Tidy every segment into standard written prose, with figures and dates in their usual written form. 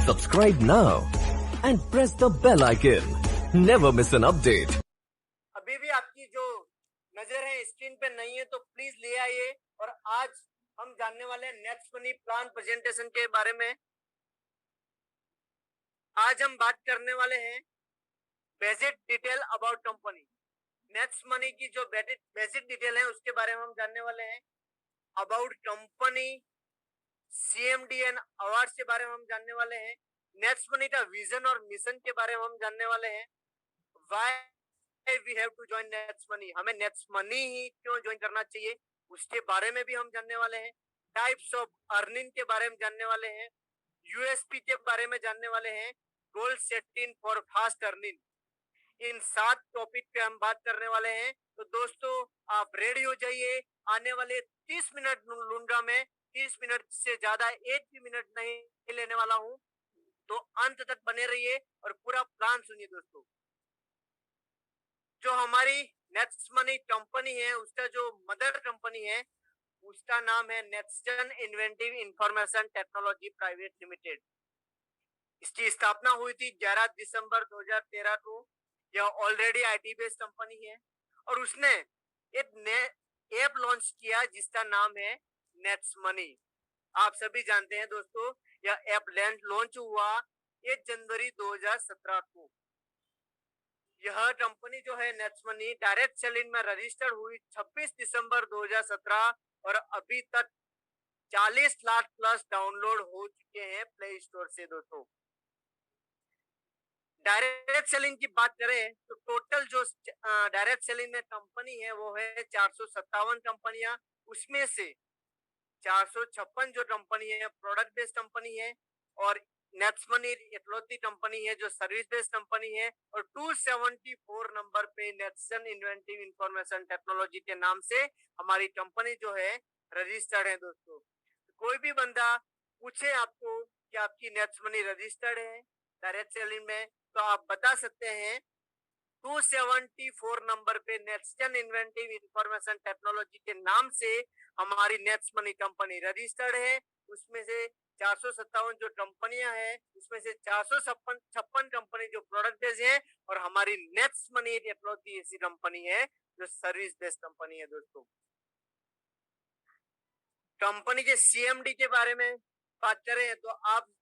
Subscribe now and press the bell icon. Never miss an update. अभी भी आपकी जो नजर है स्क्रीन पे नहीं है तो प्लीज ले आइए। और आज हम जानने वाले हैं नेट्स मनी प्लान प्रेजेंटेशन के बारे में। आज हम बात करने वाले हैं basic detail about company. Nets money की जो बेसिक डिटेल है उसके बारे में हम जानने वाले हैं। About company, CMD and awards के बारे में हम जानने वाले हैं। नेट्स मनी का विजन और मिशन के बारे में हम जानने वाले हैं। Why we have to join Nets Money, हमें नेट्स मनी ही क्यों ज्वाइन करना चाहिए उसके बारे में भी हम जानने वाले हैं। टाइप्स ऑफ अर्निंग के बारे में जानने वाले हैं। USP के बारे में जानने वाले हैं। Goal setting for fast earning, in 7 topic पे हम बात करने वाले हैं। तो दोस्तों आप रेडी हो जाइए। आने वाले 30 मिनट लूंगा मैं, 30 मिनट से ज्यादा एक भी मिनट नहीं लेने वाला हूं, तो अंत तक बने रहिए और पूरा प्लान सुनिए। दोस्तों जो हमारी नेट्स मनी कंपनी है उसका जो मदर कंपनी है उसका नाम है Nexton inventive information technology private limited. इसकी स्थापना हुई थी 11 दिसंबर 2013 को। यह ऑलरेडी IT बेस्ड कंपनी है और उसने एक ऐप लॉन्च किया जिसका नाम है नेट्स मनी। आप सभी जानते हैं दोस्तों यह ऐप लॉन्च हुआ 1 जनवरी 2017 को। यह कंपनी जो है नेट्स मनी डायरेक्ट सेलिंग में रजिस्टर्ड हुई 26 दिसंबर 2017 और अभी तक 40 लाख प्लस डाउनलोड हो चुके हैं प्ले स्टोर से। दोस्तों डायरेक्ट सेलिंग की बात करें तो टोटल जो डायरेक्ट सेलिंग में कंपनी है वो है 457 कंपनियां। उसमें से 456 जो कंपनी है प्रोडक्ट बेस्ड कंपनी है और नेट्स मनी इकलौती कंपनी है जो सर्विस बेस्ड कंपनी है। और 274 नंबर पे नेक्सन इन्वेंटिव इंफॉर्मेशन टेक्नोलॉजी के नाम से हमारी कंपनी जो है रजिस्टर्ड है। दोस्तों कोई भी बंदा पूछे आपको कि आपकी नेट्स मनी रजिस्टर्ड है डायरेक्ट सेलिंग में तो आप बता सकते हैं 274 नंबर पे नेक्सन इन्वेंटिव इंफॉर्मेशन टेक्नोलॉजी के नाम से हमारी नेट्स मनी कंपनी रजिस्टर्ड है। उसमें से 457 जो कंपनियां हैं उसमें से 456 कंपनी जो प्रोडक्ट बेस्ड है और हमारी नेट्स मनी इकलौती ऐसी कंपनी है जो सर्विस बेस्ड कंपनी है। दोस्तों कंपनी के CMD के बारे में बात करें तो आप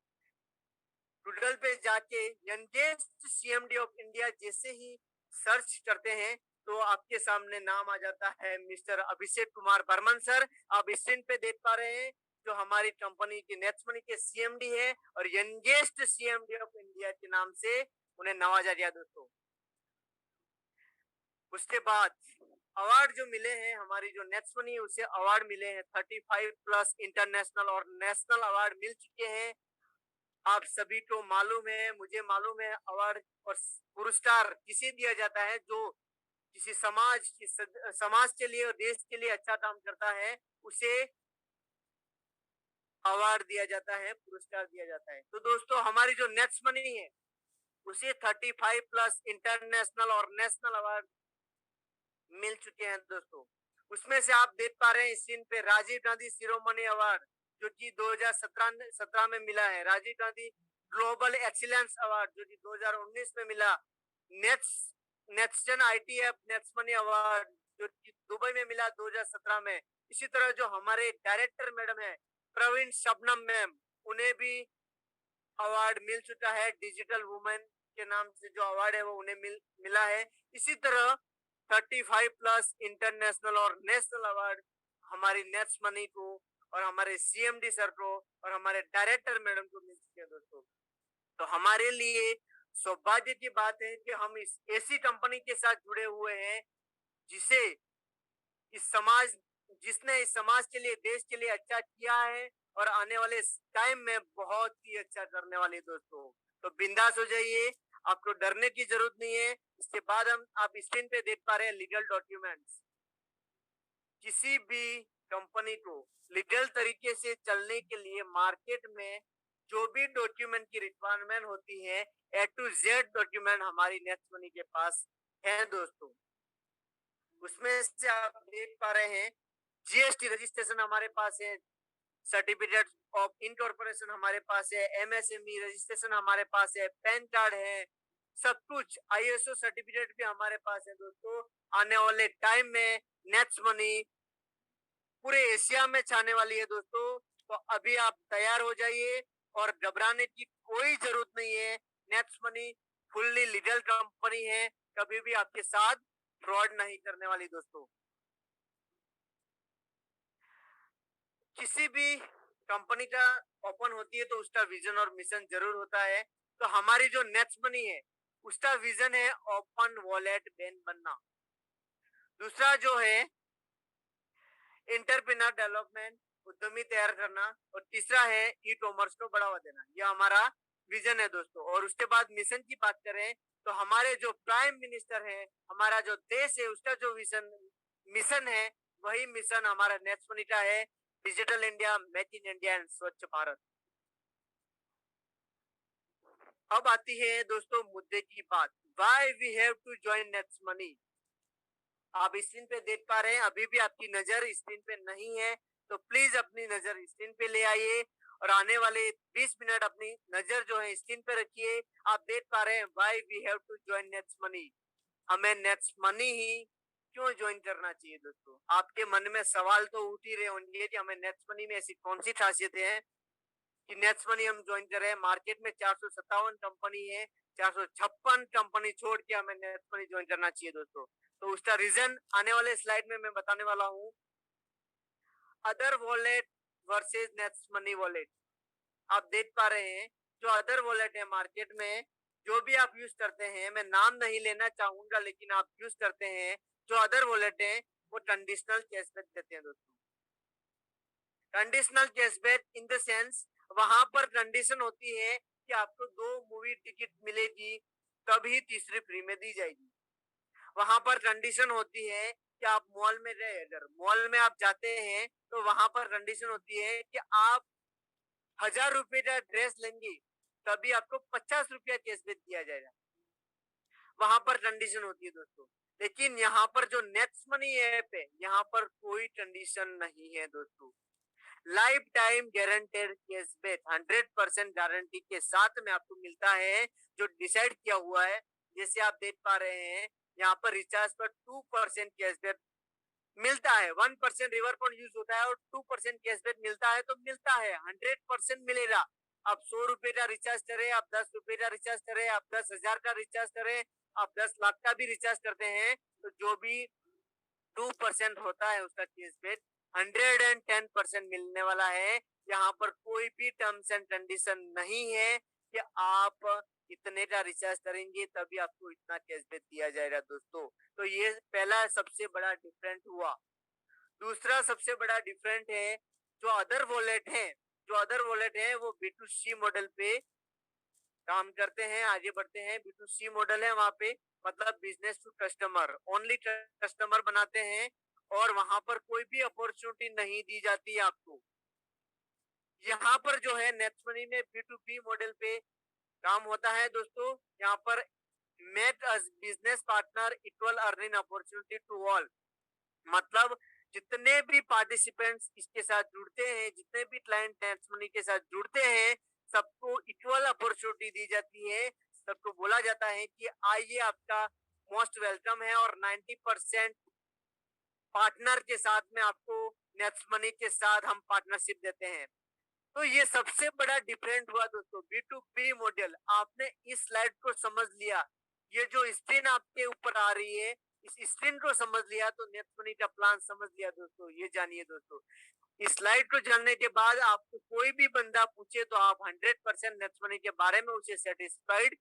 गूगल पे जाके यंगेस्ट CMD ऑफ इंडिया जैसे ही सर्च करते हैं तो आपके सामने नाम आ जाता है मिस्टर अभिषेक कुमार बर्मन सर। आप स्क्रीन पे देख पा रहे हैं जो हमारी कंपनी की नेट्स मनी के CMD है और यंगेस्ट CMD ऑफ इंडिया के नाम से उन्हें नवाजा गया। दोस्तों उसके बाद अवार्ड जो मिले हैं हमारी जो नेट्स मनी उसे अवार्ड मिले हैं 35 प्लस इंटरनेशनल और नेशनल अवार्ड मिल चुके हैं। आप सभी को मालूम है, मुझे मालूम है, अवार्ड और पुरस्कार किसे दिया जाता है जो किसी समाज के लिए और देश के लिए अच्छा काम करता है उसे अवार्ड दिया जाता है, पुरस्कार दिया जाता है। तो दोस्तों हमारी जो नेट्स मनी है उसे 35 प्लस इंटरनेशनल और नेशनल अवार्ड मिल चुके हैं। दोस्तों उसमें से आप देख पा रहे हैं स्क्रीन पे राजीव गांधी शिरोमणि अवार्ड जो कि 2017 में मिला है। Rajiv Gandhi Global Excellence Award जो कि 2019 में मिला। Nexton ITF Nets Money award जो कि दुबई में मिला 2017 में। इसी तरह जो हमारे डायरेक्टर मैडम है प्रवीण शबनम मैम, उन्हें भी अवार्ड मिल चुका है। डिजिटल वुमेन के नाम से जो अवार्ड है वो उन्हें मिला है। इसी तरह 35 प्लस इंटरनेशनल और नेशनल अवार्ड हमारी नेट्स मनी को और हमारे CMD सर को और हमारे डायरेक्टर मैडम को मिल चुके हैं। दोस्तों तो हमारे लिए सौभाग्य की बात है कि हम इस ऐसी कंपनी के साथ जुड़े हुए हैं जिसने इस समाज के लिए, देश के लिए अच्छा किया है और आने वाले टाइम में बहुत ही अच्छा करने वाले। दोस्तों तो बिंदास हो जाइए, आपको डरने की जरूरत नहीं है। इसके बाद आप स्क्रीन पे देख पा रहे हैं लीगल डॉक्यूमेंट्स। किसी भी कंपनी को लीगल तरीके से चलने के लिए मार्केट में जो भी डॉक्यूमेंट की रिक्वायरमेंट होती है A to Z डॉक्यूमेंट हमारी नेट्स मनी के पास है। दोस्तों उसमें से आप देख पा रहे हैं GST रजिस्ट्रेशन हमारे पास है, सर्टिफिकेट ऑफ इनकॉर्पोरेशन हमारे पास है, एमएसएमई रजिस्ट्रेशन हमारे पास है, पैन कार्ड है, सब कुछ आईएसओ सर्टिफिकेट भी हमारे पास है दोस्तों। आने वाले टाइम में नेट्स मनी पूरे एशिया में छाने वाली है दोस्तों। तो अभी आप तैयार हो जाइए और घबराने की कोई जरूरत नहीं है। Nets money fully legal company है, कभी भी आपके साथ फ्रॉड नहीं करने वाली दोस्तों। किसी भी कंपनी का ओपन होती है तो उसका विजन और मिशन जरूर होता है। तो हमारी जो नेट्स मनी है उसका विजन है ओपन वॉलेट बैंक बनना। दूसरा जो है एंटरप्रेन्योर डेवलपमेंट, उद्यमी तैयार करना, और तीसरा है ई कॉमर्स को बढ़ावा देना। यह हमारा विजन है दोस्तों। और उसके बाद मिशन की बात करें तो हमारे जो प्राइम मिनिस्टर है, हमारा जो देश है, उसका जो विजन मिशन है वही मिशन हमारा नेक्स्ट मनी का है, Digital India, Make in India and Swachh Bharat. अब आती है दोस्तों मुद्दे की बात, why we have to join Next Money. आप स्क्रीन पे देख पा रहे हैं, अभी भी आपकी नजर स्क्रीन पे नहीं है तो प्लीज अपनी नजर स्क्रीन पे ले आइए और आने वाले 20 मिनट अपनी नजर जो है स्क्रीन पे रखिए। आप देख पा रहे हैं why we have to join Nets Money, हमें नेट्स मनी ही क्यों ज्वाइन करना चाहिए दोस्तों। आपके मन में सवाल तो उठ ही रहे होंगे कि हमें नेट्स मनी में ऐसी कौन सी खासियत है कि नेट्स मनी हम ज्वाइन कर रहे हैं। मार्केट में 457 कंपनी है, 456 कंपनी छोड़ के हमें नेट्स मनी ज्वाइन करना चाहिए दोस्तों। तो उसका रीजन आने वाले स्लाइड में मैं बताने वाला हूँ। Other wallet versus nets money wallet, आप देख पा रहे हैं जो अदर वॉलेट है मार्केट में, जो भी आप यूज करते हैं, मैं नाम नहीं लेना चाहूंगा लेकिन आप यूज करते हैं, जो अदर वॉलेट है वो कंडीशनल कैशबैक देते हैं दोस्तों। Conditional cashback in the sense वहां पर कंडीशन होती है कि आपको 2 मूवी टिकट मिलेगी तभी तीसरी फ्री में दी जाएगी। वहां पर कंडीशन होती है कि आप मॉल में गए, अगर मॉल में आप जाते हैं तो वहां पर कंडीशन होती है कि आप 1000 रुपए का ड्रेस लेंगे तभी आपको 50 रुपया कैशबैक दिया जाएगा। वहां पर कंडीशन होती है दोस्तों। लेकिन यहाँ पर जो नेक्स्ट मनी ऐप है यहाँ पर कोई कंडीशन नहीं है दोस्तों। Life time guaranteed cashback 100% guarantee के साथ में आपको मिलता है, जो डिसाइड किया हुआ है। जैसे आप देख पा रहे हैं यहाँ पर रिचार्ज पर 2% कैशबैक मिलता है, 1% रिवर पॉइंट यूज होता है और 2% कैशबैक मिलता है। तो मिलता है, 100% मिलेगा। आप 100 रुपए का रिचार्ज करें, आप 10 रुपए का रिचार्ज करें, आप 10,000 का रिचार्ज करें, आप 10 लाख का भी रिचार्ज करते हैं तो जो भी 2% होता है उसका कैशबैक 110% मिलने वाला है। यहाँ पर कोई भी टर्म्स एंड कंडीशन नहीं है कि आप इतने का रिचार्ज करेंगे तभी आपको इतना कैशबैक दिया जाएगा दोस्तों। तो ये पहला सबसे बड़ा डिफरेंट हुआ। दूसरा सबसे बड़ा डिफरेंट है जो अदर वॉलेट है, जो अदर वॉलेट है वो B2C मॉडल पे काम करते हैं, आगे बढ़ते हैं। B2C मॉडल है वहां पे, मतलब business to customer, only customer बनाते हैं और वहां पर कोई भी अपॉर्चुनिटी नहीं दी जाती आपको। यहाँ पर जो है नेक्स्ट मनी में B2B मॉडल पे काम होता है दोस्तों। यहाँ पर make us business partner equal earning opportunity to all, मतलब जितने भी पार्टिसिपेंट्स इसके साथ जुड़ते हैं, जितने भी क्लाइंट नेक्स्ट मनी के साथ जुड़ते हैं, सबको इक्वल अपॉर्चुनिटी दी जाती है। सबको बोला जाता है कि आइए, आपका मोस्ट वेलकम है। और 90% पार्टनर के साथ में आपको नेक्स्ट मनी के साथ हम पार्टनरशिप देते हैं। तो ये सबसे बड़ा डिफरेंट हुआ दोस्तों, B2B मॉडल। आपने इस स्लाइड को समझ लिया, ये जो स्क्रीन आपके ऊपर आ रही है इस स्क्रीन को समझ लिया तो नेक्स्ट मनी का प्लान समझ लिया दोस्तों। ये जानिए दोस्तों, इस स्लाइड को जानने के बाद आपको कोई भी बंदा पूछे तो आप 100% नेक्स्ट मनी के बारे में उसे सेटिस्फाइड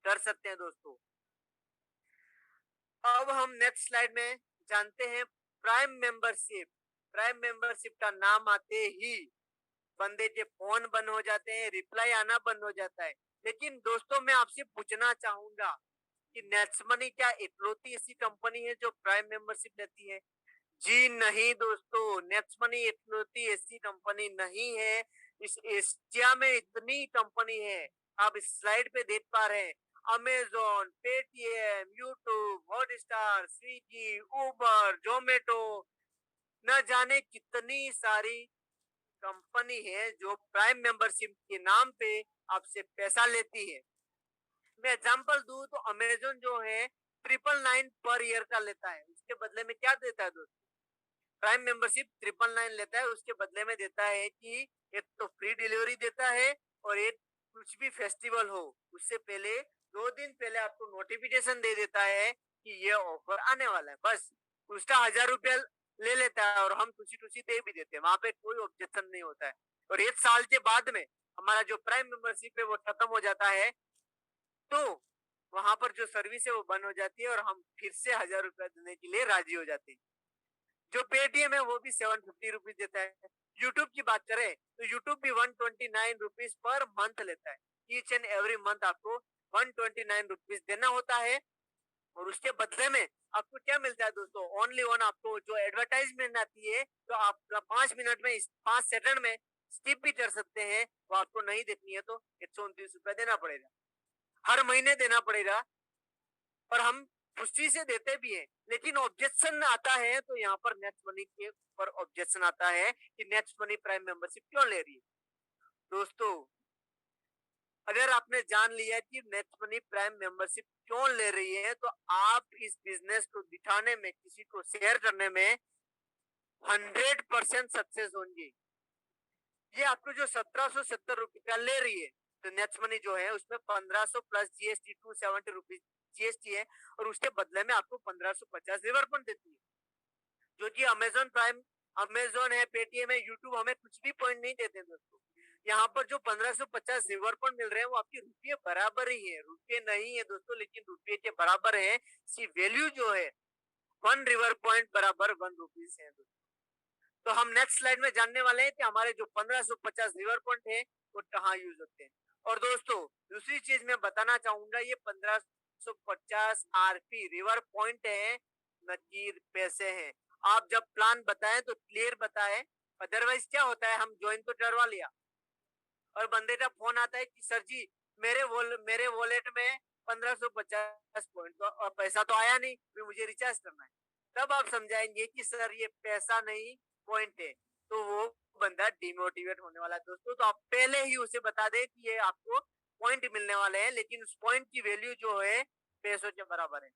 कर सकते हैं दोस्तों। अब हम नेक्स्ट स्लाइड में जानते हैं प्राइम मेंबरशिप। प्राइम मेंबरशिप का नाम आते ही बंदे के फोन बंद हो जाते हैं, रिप्लाई आना बंद हो जाता है। लेकिन दोस्तों मैं आपसे पूछना चाहूंगा कि नेक्स्ट मनी क्या इकलौती ऐसी कंपनी है जो प्राइम मेंबरशिप लेती है? जी नहीं दोस्तों, नेक्स्ट मनी इकलौती ऐसी कंपनी नहीं है। इस एशिया में इतनी कंपनी है, आप इस स्लाइड पे देख पा रहे हैं, Amazon, Paytm, YouTube, Hotstar, Swiggy, Uber, Zomato, न जाने कितनी सारी कंपनी है जो प्राइम मेंबरशिप के नाम पे आपसे पैसा लेती है। मैं एग्जांपल दूं तो अमेजोन जो है 999 पर ईयर का लेता है, उसके बदले में क्या देता है दोस्तों? प्राइम मेंबरशिप 999 लेता है, उसके बदले में देता है कि एक तो फ्री डिलीवरी देता है, और एक कुछ भी फेस्टिवल हो उससे पहले 2 दिन पहले आपको नोटिफिकेशन दे देता है कि ये ऑफर आने वाला है। बस उसका 1000 रुपया ले लेता है और हम खुशी खुशी दे भी देते हैं, वहां पे कोई ऑब्जेक्शन नहीं होता है। और 1 साल के बाद में हमारा जो प्राइम मेंबरशिप है वो खत्म हो जाता है, तो वहां पर जो सर्विस है वो बंद हो जाती है और हम फिर से 1000 रुपया देने के लिए राजी हो जाते हैं। जो पेटीएम है वो भी 750 रुपीज देता है। यूट्यूब की बात करें तो यूट्यूब भी 129 रुपीज पर मंथ लेता है। ईच एंड एवरी मंथ आपको 129 रुपीज देना होता है, और उसके बदले में आपको क्या मिलता है दोस्तों? ओनली वन आपको जो एडवर्टाइजमेंट आती है, तो आप 5 मिनट में 5 सेकंड में स्किप भी कर सकते हैं, वो आपको नहीं देखनी है तो 129 रुपया देना पड़ेगा, हर महीने देना पड़ेगा। और हम खुशी से देते भी हैं, लेकिन ऑब्जेक्शन आता है तो यहाँ पर नेक्स्ट मनी के ऊपर ऑब्जेक्शन आता है कि नेक्स्ट मनी प्राइम मेंबरशिप क्यों ले रही है। दोस्तों, अगर आपने जान लिया कि नेक्स्ट मनी प्राइम मेंबरशिप क्यों ले रही है, तो आप इस बिजनेस को दिखाने में, किसी को शेयर करने में 100% सक्सेस होंगे। ये आपको जो 1770 रुपया ले रही है, तो नेक्स्ट मनी जो है उसमें 1500 प्लस जीएसटी 270 रुपीज जीएसटी है, और उसके बदले में आपको 1550 रिवर पॉइंट देती है, जो कि अमेजोन प्राइम, अमेजोन है, पेटीएम है, यूट्यूब हमें कुछ भी पॉइंट नहीं देते दोस्तों। यहाँ पर जो 1550 रिवर पॉइंट मिल रहे हैं वो आपके रुपये बराबर ही है, रुपये नहीं है दोस्तों, लेकिन रुपये के बराबर है। सी वैल्यू जो है 1 रिवर पॉइंट बराबर 1 रुपीज है दोस्तों। तो हम नेक्स्ट स्लाइड में जानने वाले हैं कि हमारे जो 1550 रिवर पॉइंट है वो कहाँ यूज होते हैं। और दोस्तों, दूसरी चीज मैं बताना चाहूंगा, ये 1550 आरपी रिवर पॉइंट है, न कि पैसे हैं। आप जब प्लान बताएं तो क्लियर बताएं, अदरवाइज क्या होता है, हम ज्वाइन तो करवा लिया और बंदे का फोन आता है कि सर जी मेरे वॉलेट में 1550 पॉइंट और पैसा तो आया नहीं, फिर मुझे रिचार्ज करना है। तब आप समझाएंगे कि सर ये पैसा नहीं पॉइंट है, तो वो बंदा डिमोटिवेट होने वाला है दोस्तों। तो आप पहले ही उसे बता दें कि ये आपको पॉइंट मिलने वाले हैं, लेकिन उस पॉइंट की वैल्यू जो है पैसों के बराबर है।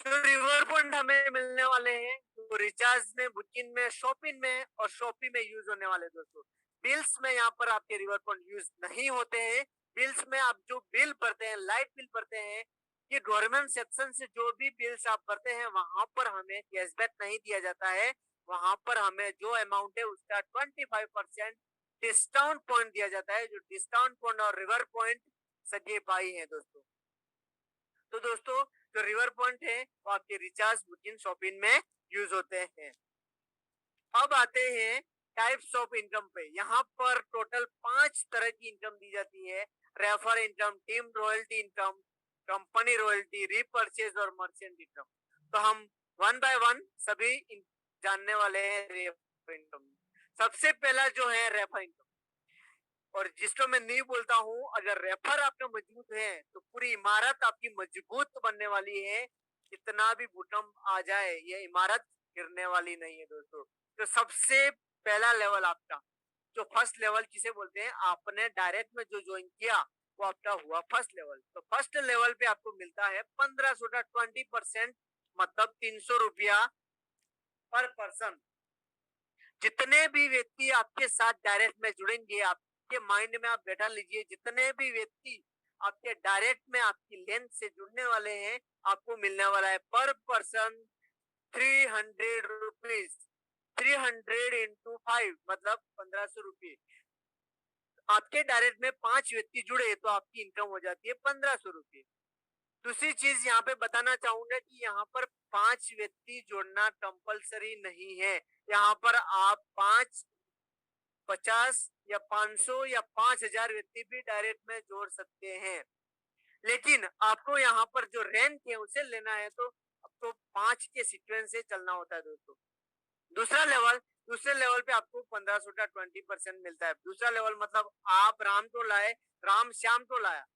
तो रिवर पॉइंट हमें मिलने वाले हैं तो रिचार्ज में, बुकिंग में, शॉपिंग में और शॉपिंग में यूज होने वाले दोस्तों। बिल्स में यहाँ पर आपके रिवर पॉइंट यूज नहीं होते हैं। बिल्स में आप जो बिल भरते हैं, लाइट बिल भरते हैं, ये गवर्नमेंट सेक्शन से जो भी बिल्स आप भरते हैं वहां पर हमें कैशबैक नहीं दिया जाता है। वहां पर हमें जो अमाउंट है उसका 25% डिस्काउंट पॉइंट दिया जाता है, जो डिस्काउंट पॉइंट और रिवर पॉइंट सगे भाई है दोस्तों। तो दोस्तों, जो रिवर पॉइंट है वो आपके रिचार्ज, बुकिंग, शॉपिंग में यूज होते हैं। अब आते हैं टाइप्स ऑफ इनकम पे। यहाँ पर टोटल 5 तरह की इनकम दी जाती है: refer income, team royalty income, company royalty, repurchase और मर्चेंट इनकम। तो हम वन बाय वन सभी जानने वाले हैं रेफर इनकम। सबसे पहला जो है रेफर इनकम, और जिसको मैं नहीं बोलता हूँ, अगर रेफर आपका मजबूत है तो पूरी इमारत आपकी मजबूत बनने वाली है। कितना भी भूकंप आ जाए ये इमारत गिरने वाली नहीं है दोस्तों। तो सबसे पहला लेवल आपका, जो फर्स्ट लेवल जिसे बोलते हैं, आपने डायरेक्ट में जो ज्वाइन किया वो आपका हुआ फर्स्ट लेवल। तो फर्स्ट लेवल पे आपको मिलता है 1500 का 20%, मतलब 300 रुपया पर पर्सन। जितने भी व्यक्ति आपके साथ डायरेक्ट में जुड़ेंगे, आपके माइंड में आप बैठा लीजिए, जितने भी व्यक्ति आपके डायरेक्ट में आपकी लेंथ से जुड़ने वाले हैं, आपको मिलने वाला है पर पर्सन 300 रुपीज। 300 इंटू 5 मतलब 1500 रुपये। आपके डायरेक्ट में 5 व्यक्ति जुड़े तो आपकी इनकम हो जाती है 1500 रुपये। दूसरी चीज यहाँ पे बताना चाहूंगा कि यहाँ पर 5 व्यक्ति जोड़ना कंपलसरी नहीं है। यहाँ पर आप 5, 50 या 500 या 5000 व्यक्ति भी डायरेक्ट में जोड़ सकते हैं, लेकिन आपको यहाँ पर जो रैंक है उसे लेना है तो आपको 5 के सीक्वेंस से चलना होता है दोस्तों। दूसरे लेवल पे आपको 1500 का 20% मिलता है। दूसरा लेवल मतलब आप राम तो लाए, राम श्याम तो लाया,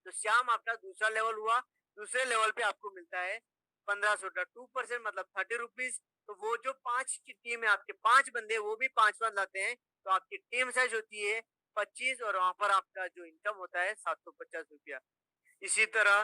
तो श्याम आपका दूसरा लेवल हुआ। दूसरे लेवल पे आपको मिलता है 1500 का 2% मतलब 30 रुपीज। तो वो जो 5 की टीम है, आपके 5 बंदे वो भी 5-5 लाते हैं, तो आपकी टीम साइज होती है 25 और वहाँ पर आपका जो इनकम होता है ₹750। इसी तरह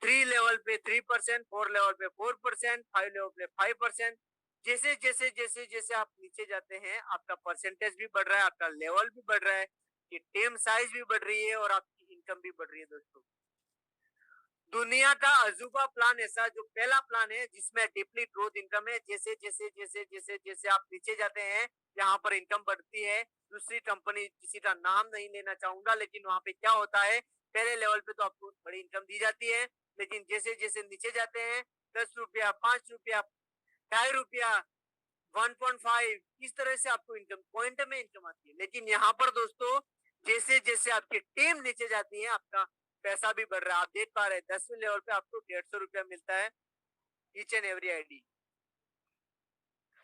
3 लेवल पे 3%, 4 लेवल पे 4%, 5 लेवल पे 5%। जैसे आप नीचे जाते हैं, आपका परसेंटेज भी बढ़ रहा है, आपका लेवल भी बढ़ रहा है, ये टीम साइज भी बढ़ रही है और आपकी इनकम भी बढ़ रही है दोस्तों। दुनिया का अजूबा प्लान ऐसा जो पहला प्लान है जिसमें डीपली ग्रोथ इनकम है। जैसे आप नीचे जाते हैं, यहाँ पर इनकम बढ़ती है। दूसरी कंपनी किसी का नाम नहीं लेना चाहूंगा, लेकिन वहां पे क्या होता है, पहले लेवल पे तो आपको बड़ी इनकम दी जाती है, लेकिन जैसे जैसे नीचे जाते हैं, ₹10, ₹5, ₹2.5, 1.5, इस तरह से आपको इनकम पॉइंट में इनकम आती है। लेकिन यहाँ पर दोस्तों, जैसे जैसे आपकी टीम नीचे जाती है, आपका पैसा भी बढ़ रहा है। आप देख पा रहे हैं 10वें लेवल पे आपको ₹150 मिलता है ईच एंड एवरी आईडी।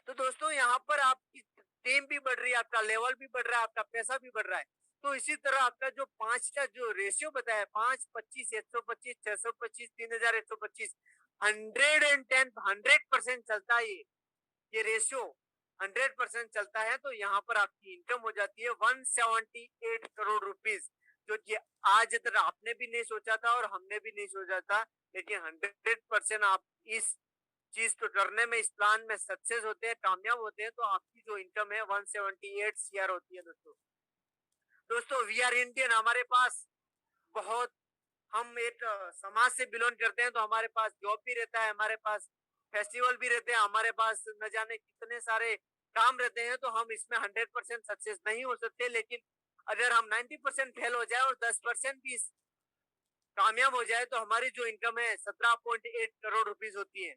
तो दोस्तों यहाँ पर आपकी टीम भी बढ़ रही है, आपका लेवल भी बढ़ रहा है, आपका पैसा भी बढ़ रहा है। तो इसी तरह आपका जो 5 का जो रेशियो बताया, 5, 25, 125, 625, 3125, 110, 100% चलता है ये रेशियो 100% चलता है। तो यहाँ पर आपकी इनकम हो जाती है 178 करोड़ रुपीज, जो कि आज तक आपने भी नहीं सोचा था और हमने भी नहीं सोचा था। लेकिन 100% आप इस चीज को करने में, इस प्लान में सक्सेस होते हैं, कामयाब होते हैं, तो आपकी जो इनकम है 178 सीआर होती है दोस्तों। दोस्तों वी आर इंडियन, हमारे पास बहुत, हम एक समाज से बिलोंग करते हैं, तो हमारे पास जॉब भी रहता है, हमारे पास फेस्टिवल भी रहते हैं, हमारे पास न जाने कितने सारे काम रहते हैं। तो हम इसमें 100% सक्सेस नहीं हो सकते, लेकिन अगर हम 90% फेल हो जाए और 10% भी कामयाब हो जाए, तो हमारी जो इनकम है 17.8 करोड़ रुपीज होती है।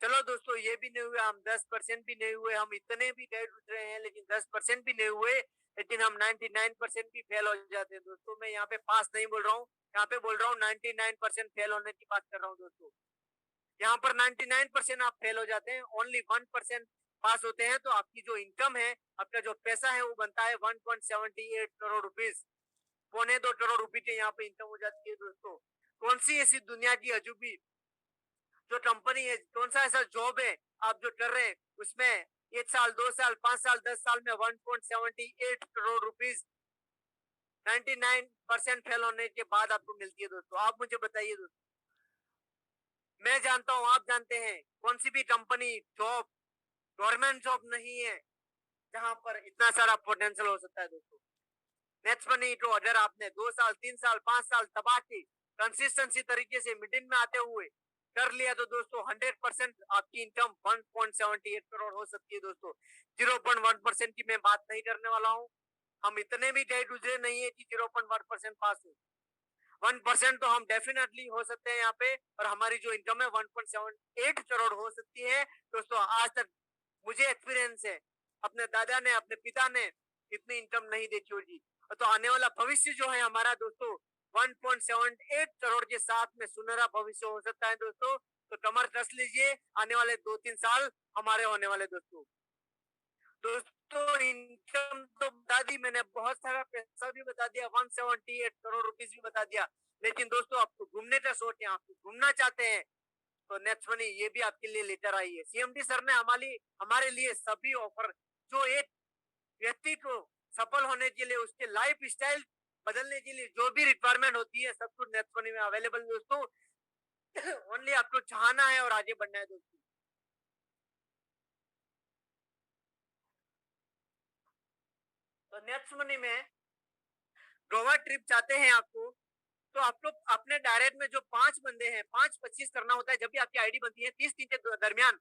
चलो दोस्तों, ये भी नहीं हुए, हम 10% भी नहीं हुए, हम इतने भी डेढ़ उठ रहे हैं, लेकिन 10% भी नहीं हुए, लेकिन हम 99% भी फेल हो जाते हैं दोस्तों। मैं यहाँ पे पास नहीं बोल रहा हूँ, यहाँ पे बोल रहा हूँ 99% फेल होने की बात कर रहा हूँ दोस्तों। यहाँ पर 99% आप फेल हो जाते हैं, ओनली 1% पास होते हैं। तो आपकी जो इनकम है, आपका जो पैसा है, वो बनता है 1.78 करोड़ रुपीज, 1.25 करोड़ रुपए की यहाँ पे इनकम हो जाती है दोस्तों। कौन सी ऐसी दुनिया की अजूबी जो कंपनी है, कौन सा ऐसा जॉब है आप जो कर रहे हैं, उसमें 1 साल, 2 साल, 5 साल, 10 साल में 1.78 करोड़ रुपीज 99% फेल होने के बाद आपको मिलती है दोस्तों। आप मुझे बताइए दोस्तों, मैं जानता हूँ, आप जानते हैं, कौन सी भी कंपनी जॉब, गवर्नमेंट जॉब नहीं है जहां पर इतना सारा पोटेंशियल हो सकता है दोस्तों। नेक्स्ट मनी तो अगर आपने 2 साल, 3 साल, 5 साल दबा के कंसिस्टेंसी तरीके से मीटिंग में आते हुए कर लिया, तो दोस्तों 100% आपकी इनकम 1.78 करोड़ हो सकती है दोस्तों। 0.1% की मैं बात नहीं करने वाला हूँ, हम इतने भी गए गुजरे नहीं है कि 0.1% पास हो। 1% तो हम डेफिनेटली हो सकते हैं यहाँ पे, और हमारी जो इनकम है 1.78 करोड़ हो सकती है दोस्तों। आज तक मुझे एक्सपीरियंस है, अपने दादा ने, अपने पिता ने इतनी इनकम नहीं देखी होगी। तो आने वाला भविष्य जो है हमारा दोस्तों, 1.78 करोड़ के साथ में सुनहरा भविष्य हो सकता है दोस्तों। तो कमर कस लीजिए, आने वाले 2-3 साल हमारे होने वाले दोस्तों। दोस्तों इनकम तो बता दी मैंने, बहुत सारा पैसा भी बता दिया, 178 करोड़ रुपीज भी बता दिया। लेकिन दोस्तों आपको घूमने का सोच है, आप घूमना चाहते हैं, तो नेक्स्ट मनी ये भी आपके लिए लेकर आई है। सीएमडी सर ने हमारे लिए सभी ऑफर, जो एक व्यक्ति को सफल होने के लिए, उसके लाइफ स्टाइल बदलने के लिए जो भी रिक्वायरमेंट होती है, सब कुछ नेक्स्ट मनी में अवेलेबल दोस्तों। ओनली आपको चाहना है और आगे बढ़ना है दोस्तों। तो नेक्स्ट मनी में गोवा ट्रिप चाहते हैं आपको, तो आप लोग अपने डायरेक्ट में जो 5 बंदे हैं, 5-25 करना होता है। जब भी आपकी आईडी बनती है 30 दिन के दरमियान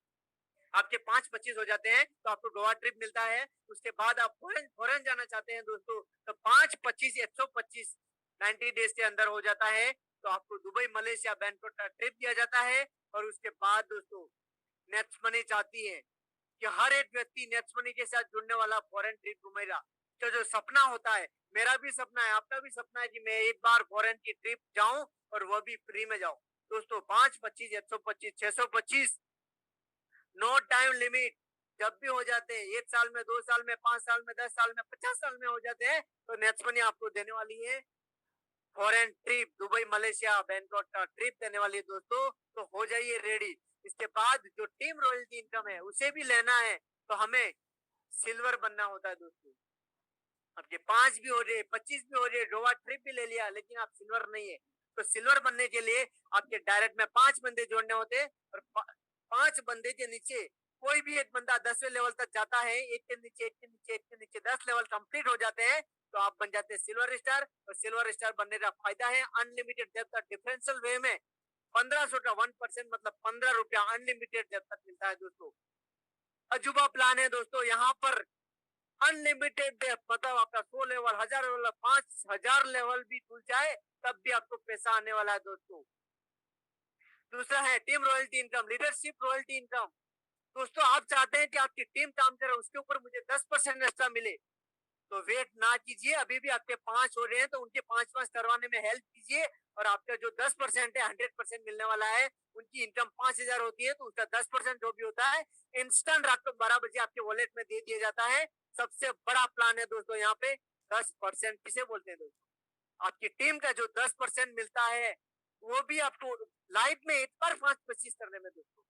आपके 5-25 हो जाते हैं, तो आपको गोवा ट्रिप मिलता है। उसके बाद आप फॉरेन फॉरेन जाना चाहते हैं दोस्तों, तो 5-25, 125 90 डेज के अंदर हो जाता है, तो आपको दुबई, मलेशिया, बैंकॉक का ट्रिप दिया जाता है। और उसके बाद दोस्तों नेक्स्ट मनी चाहती है कि हर एक व्यक्ति नेक्स्ट मनी के साथ जुड़ने वाला फॉरेन ट्रिप घूमेगा। तो जो सपना होता है, मेरा भी सपना है, आपका भी सपना है कि मैं एक बार फॉरेन की ट्रिप जाऊं, और वो भी फ्री में जाऊं दोस्तों। 5-25, 125, 625, नो टाइम लिमिट, जब भी हो जाते हैं, 1 साल में, 2 साल में, 5 साल में, 10 साल में, 50 साल में हो जाते हैं, तो नेक्स्ट मनी आपको देने वाली है foreign trip, Dubai, Malaysia, Bangkok का ट्रिप देने वाली है दोस्तों। तो हो जाइए रेडी। इसके बाद जो टीम रॉयल्टी इनकम है उसे भी लेना है तो हमें सिल्वर बनना होता है दोस्तों। आपके 5 भी हो रहे, 25 भी हो रहे, गोवा ट्रिप भी ले लिया, लेकिन आप सिल्वर नहीं है। तो सिल्वर बनने के लिए आपके डायरेक्ट में 5 बंदे जोड़ने होते हैं और 5 बंदे के नीचे कोई भी एक बंदा 10वें लेवल तक जाता है, एक के नीचे एक के नीचे एक के नीचे 10 लेवल कंप्लीट हो जाते हैं, तो आप बन जाते हैं सिल्वर स्टार। और सिल्वर स्टार बनने का फायदा है अनलिमिटेड डेप्थ का डिफरेंशियल वे में 1500 का 1% मतलब 15 रुपया अनलिमिटेड डेप्थ तक मिलता है दोस्तों। अजूबा प्लान है दोस्तों, यहाँ पर अनलिमिटेड डेप्थ मतलब आपका 100 लेवल, 1000 लेवल, 5000 लेवल भी खुल जाए तब भी आपको पैसा आने वाला है दोस्तों। दूसरा है team royalty income, leadership royalty income. दोस्तों आप चाहते हैं कि आपकी टीम काम करे, उसके ऊपर मुझे 10% एक्स्ट्रा मिले, तो वेट ना कीजिए, अभी भी आपके 5 हो रहे हैं तो उनके 5 करवाने में हेल्प कीजिए। और आपका जो 10% है 100% मिलने वाला है, उनकी इनकम 5000 होती है तो उसका 10% जो भी होता है इंस्टेंट रात को 12 बजे आपके वॉलेट में दे दिया जाता है। सबसे बड़ा प्लान है दोस्तों यहाँ पे 10%। किसे बोलते हैं दोस्तों? आपकी टीम का जो 10% मिलता है वो भी आपको लाइफ में एक बार 5-25 करने में दोस्तों।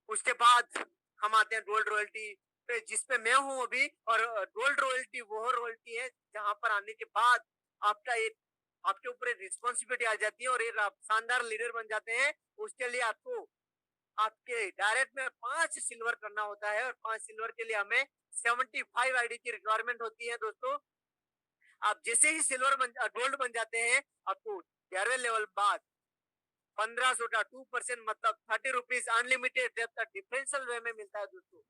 उसके बाद हम आते हैं गोल्ड रॉयल्टी पे, जिसपे मैं हूँ अभी। और गोल्ड रॉयल्टी वो रॉयल्टी है जहां पर आने के बाद आपका एक आपके ऊपर एक रिस्पॉन्सिबिलिटी आ जाती है और एक आप शानदार लीडर बन जाते हैं। उसके लिए आपको आपके डायरेक्ट में 5 सिल्वर करना होता है और 5 सिल्वर के लिए हमें 75 आईडी की रिक्वायरमेंट होती है दोस्तों। आप जैसे ही सिल्वर गोल्ड बन जाते हैं, आपको 11वें लेवल बाद 1500 का 2% मतलब 30 रुपीज अनलिमिटेड डेप्थ का डिफरेंशियल वे में मिलता है दोस्तों।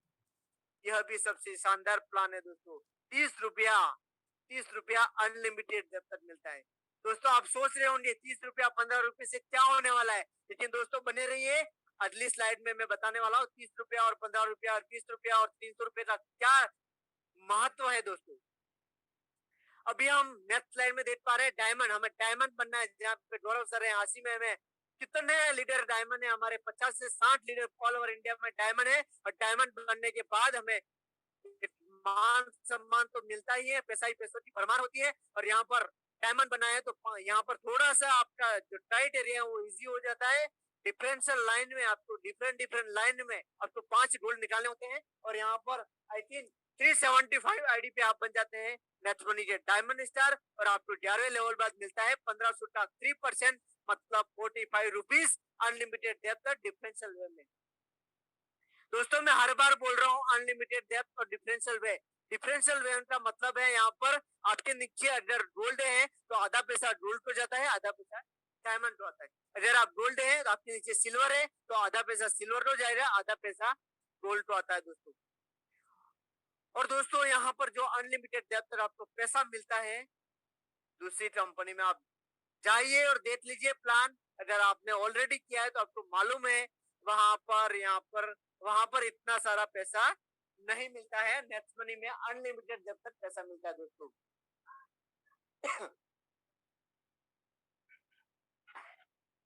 यह भी सबसे शानदार प्लान है दोस्तों। 30 रुपया अनलिमिटेड डेप्थ तक मिलता है दोस्तों। आप सोच रहे होंगे 30 रुपया 15 रुपए से क्या होने वाला है, लेकिन दोस्तों बने रहिए, अगली स्लाइड में मैं बताने वाला हूँ 30 रुपया और 15 रुपया और 30 रुपया और 300 रुपए का क्या महत्व है दोस्तों। अभी हम नेक्स्ट स्लाइड में देख पा रहे हैं डायमंड, हमें डायमंड बनना है। जहाँ पे गौरव सर है, आसिम है, में कितने लीडर डायमंड है हमारे, 50 से 60 लीडर ऑल ओवर इंडिया में डायमंड है। और डायमंड बनने के बाद हमें मान सम्मान तो मिलता ही है, पैसा ही पैसों की भरमार होती है। और यहाँ पर डायमंड बना है तो यहाँ पर थोड़ा सा आपका जो टाइट एरिया है वो इजी हो जाता है। डिफरेंशियल लाइन में आपको डिफरेंट लाइन में आपको 5 गोल्ड निकालने होते हैं और यहाँ पर आई थिंक 375 आईडी पे आप बन जाते हैं नेक्स्ट बनी के डायमंड स्टार। और आपको 11वें लेवल बाद मिलता है 1500 का 3% मतलब 45 रुपीज अनलिमिटेड डेप्थ डिफरेंशियल वे में। दोस्तों मैं हर बार बोल रहा हूँ अनलिमिटेड डेप्थ और डिफरेंशियल वे। डिफरेंशियल वे का मतलब है यहाँ पर आपके नीचे अगर गोल्ड है तो आधा पैसा गोल्ड को जाता है, आधा पैसा डायमंड को आता है। अगर आप गोल्ड है तो आपके नीचे सिल्वर है तो आधा पैसा सिल्वर को जाएगा, आधा पैसा गोल्ड को आता है दोस्तों। और दोस्तों यहाँ पर जो अनलिमिटेड डेप्थ आपको पैसा मिलता है, दूसरी कंपनी में आप जाइए और देख लीजिए प्लान। अगर आपने ऑलरेडी किया है तो आपको मालूम है वहां पर यहाँ पर वहां पर इतना सारा पैसा नहीं मिलता है। नेक्स्ट मनी में अनलिमिटेड जब तक पैसा मिलता है दोस्तों।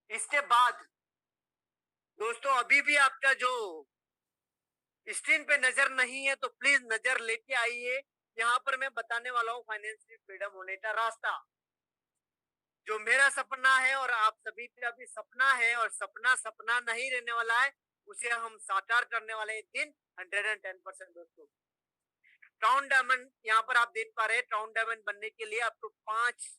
इसके बाद दोस्तों अभी भी आपका जो स्क्रीन पे नजर नहीं है तो प्लीज नजर लेके आइए। यहाँ पर मैं बताने वाला हूँ फाइनेंशियल फ्रीडम होने का रास्ता, जो मेरा सपना है और आप सभी का भी सपना है। और सपना सपना नहीं रहने वाला है, उसे हम साकार करने वाले एक दिन 110% दोस्तों। टाउन डायमंड यहाँ पर आप देख पा रहे हैं, टाउन डायमंड बनने के लिए आपको 5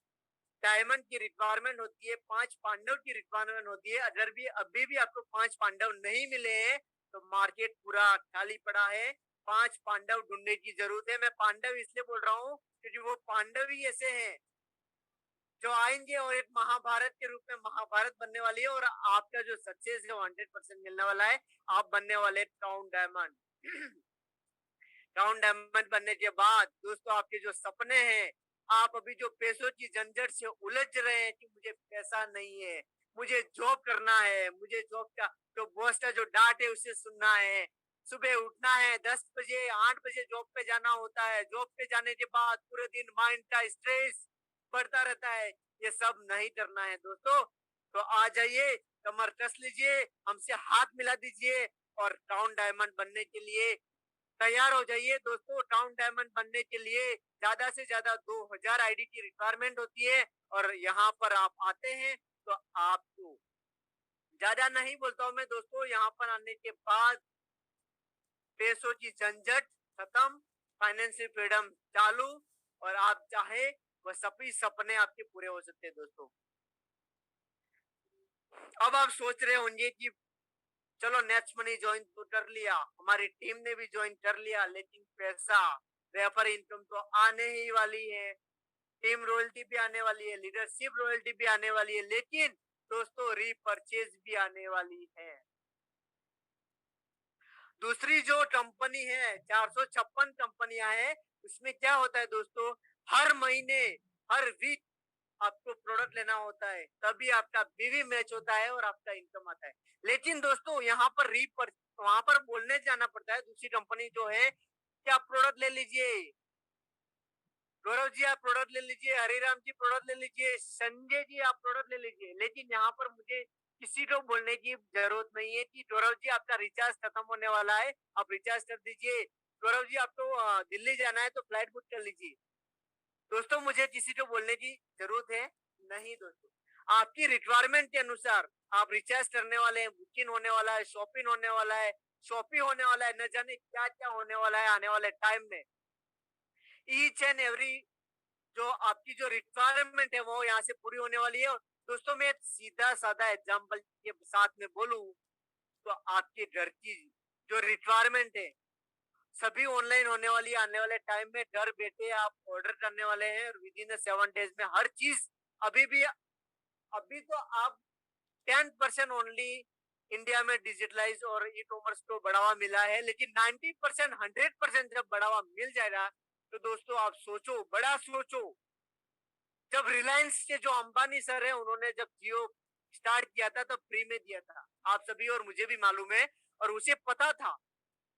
डायमंड की रिक्वायरमेंट होती है, 5 पांडव की रिक्वायरमेंट होती है। अगर भी अभी भी आपको 5 पांडव नहीं मिले हैं तो मार्केट पूरा खाली पड़ा है, 5 पांडव ढूंढने की जरूरत है। मैं पांडव इसलिए बोल रहा हूँ क्योंकि वो पांडव ही ऐसे हैं जो आएंगे और एक महाभारत के रूप में महाभारत बनने वाली है और आपका जो सक्सेस है वो 100% मिलने वाला है। आप बनने वाले टाउन डायमंड। टाउन डायमंड बनने के बाद दोस्तों आपके जो सपने हैं, आप अभी जो पैसों की झंझट से उलझ रहे हैं कि मुझे पैसा नहीं है, मुझे जॉब करना है, मुझे जॉब का जो बॉस का जो डांट है उसे सुनना है, सुबह उठना है 10 बजे 8 बजे जॉब पे जाना होता है, जॉब पे जाने के बाद पूरे दिन माइंड का स्ट्रेस बढ़ता रहता है, ये सब नहीं करना है दोस्तों। तो आ जाइए, कमर कस लीजिए, हमसे हाथ मिला दीजिए और टाउन डायमंड बनने के लिए तैयार हो जाइए दोस्तों। टाउन डायमंड बनने के लिए ज्यादा से ज्यादा 2000 आईडी की रिक्वायरमेंट होती है और यहाँ पर आप आते हैं तो आपको ज्यादा नहीं बोलता हूँ मैं दोस्तों, यहाँ पर आने के बाद पैसों की झंझट खत्म, फाइनेंशियल फ्रीडम चालू, और आप चाहे वह सभी सपने आपके पूरे हो सकते हैं दोस्तों। अब आप सोच रहे होंगे कि चलो नेक्स्ट मनी ज्वाइन तो कर लिया, हमारी टीम ने भी ज्वाइन कर लिया, लेकिन पैसा, रेफर इनकम तो आने ही वाली है, टीम रॉयल्टी भी आने वाली है, लीडरशिप रॉयल्टी भी आने वाली है, लेकिन दोस्तों रीपरचेज भी आने वाली है। दूसरी जो कंपनी है, 456 कंपनियां हैं, उसमें क्या होता है दोस्तों, हर महीने, हर वीक आपको प्रोडक्ट लेना होता है, तभी आपका बीवी मैच होता है और आपका इनकम आता है। लेकिन दोस्तों यहाँ पर वहां पर बोलने जाना पड़ता है, दूसरी कंपनी जो है कि आप प्रोडक्ट ले लीजिए, गौरव जी आप प्रोडक्ट ले लीजिए, हरिराम जी प्रोडक्ट ले लीजिए, संजय जी आप प्रोडक्ट ले लीजिए, लेकिन यहाँ पर मुझे किसी को बोलने की जरूरत नहीं है कि गौरव जी आपका रिचार्ज खत्म होने वाला है, आप रिचार्ज कर दीजिए, गौरव जी आपको दिल्ली जाना है तो फ्लाइट बुक कर लीजिए। दोस्तों मुझे किसी को बोलने की जरूरत है नहीं दोस्तों, आपकी रिक्वायरमेंट के अनुसार आप रिचार्ज करने वाले हैं, बुकिंग होने वाला है, शॉपिंग होने वाला है, शॉपिंग होने वाला है, न जाने क्या क्या होने वाला है आने वाले टाइम में। ईच एंड एवरी जो आपकी जो रिक्वायरमेंट है वो यहाँ से पूरी होने वाली है। और दोस्तों मैं सीधा साधा एग्जांपल के साथ में बोलूं तो आपके घर की जो रिक्वायरमेंट है सभी ऑनलाइन होने वाली है, आने वाले टाइम में घर बैठे आप ऑर्डर करने वाले हैं और विद इन 7 days में हर चीज। अभी भी, अभी तो आप 10% ओनली इंडिया में डिजिटलाइज और ई कॉमर्स को बढ़ावा मिला है, लेकिन 90%, 100% जब बढ़ावा मिल जाएगा तो दोस्तों आप सोचो, बड़ा सोचो। जब रिलायंस के जो अंबानी सर है, उन्होंने जब जियो स्टार्ट किया था तब फ्री में दिया था, आप सभी और मुझे भी मालूम है, और उसे पता था,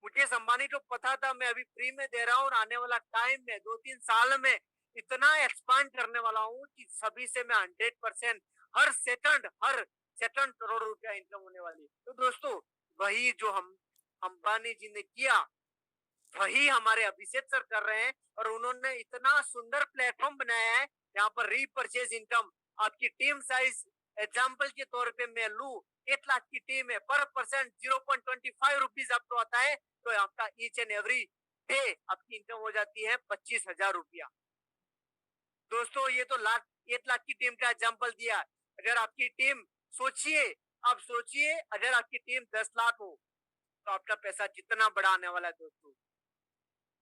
मुकेश अंबानी को पता था मैं अभी फ्री में दे रहा हूँ और आने वाला टाइम में 2-3 साल में इतना एक्सपांड करने वाला हूँ कि सभी से मैं 100% हर सेकंड करोड़ रुपया इनकम होने वाली है। तो दोस्तों वही जो हम अंबानी जी ने किया वही हमारे अभिषेक सर कर रहे हैं, और उन्होंने इतना सुंदर प्लेटफॉर्म बनाया है। यहाँ पर रीपरचेज इनकम, आपकी टीम साइज एग्जाम्पल के तौर पे मैं लू, 8 लाख की टीम है, पर पर्सन 0.25 रुपीज आपको आता है, तो आपका ईच एंड एवरी डे आपकी इनकम हो जाती है 25,000 रुपया। दोस्तों ये तो 8 लाख की टीम का एग्जाम्पल दिया। अगर आपकी टीम, सोचिए, आप सोचिए अगर आपकी टीम 10 लाख हो तो आपका पैसा कितना बड़ा आने वाला है दोस्तों,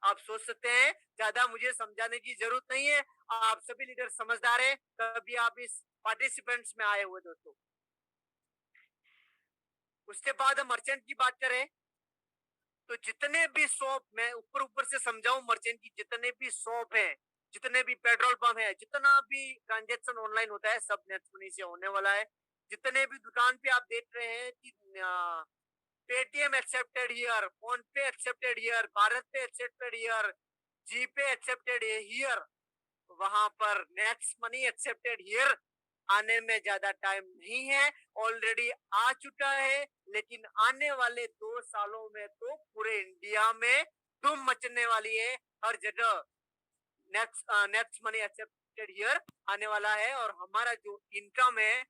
आप सोच सकते हैं। ज्यादा मुझे समझाने की जरूरत नहीं है, आप सभी लीडर समझदार हैं, तभी आप इस पार्टिसिपेंट्स में आए हुए दोस्तों। उसके बाद हम मर्चेंट की बात करें तो जितने भी शॉप, मैं ऊपर ऊपर से समझाऊं, मर्चेंट की जितने भी शॉप है, जितने भी पेट्रोल पंप है, जितना भी ट्रांजेक्शन ऑनलाइन होता है सब नेट मनी से होने वाला है। जितने भी दुकान पे आप देख रहे हैं कि पेटीएम एक्सेप्टेड हियर, फोन पे एक्सेप्टेड हियर, भारत पे एक्सेप्टेड हियर, जी पे एक्सेप्टेड हियर, वहां पर नेक्स्ट मनी एक्सेप्टेड हियर आने में ज्यादा टाइम नहीं है, ऑलरेडी आ चुका है, लेकिन आने वाले 2 सालों में तो पूरे इंडिया में धूम मचने वाली है, हर जगह नेक्स्ट मनी एक्सेप्टेड हियर आने वाला है, और हमारा जो इनकम है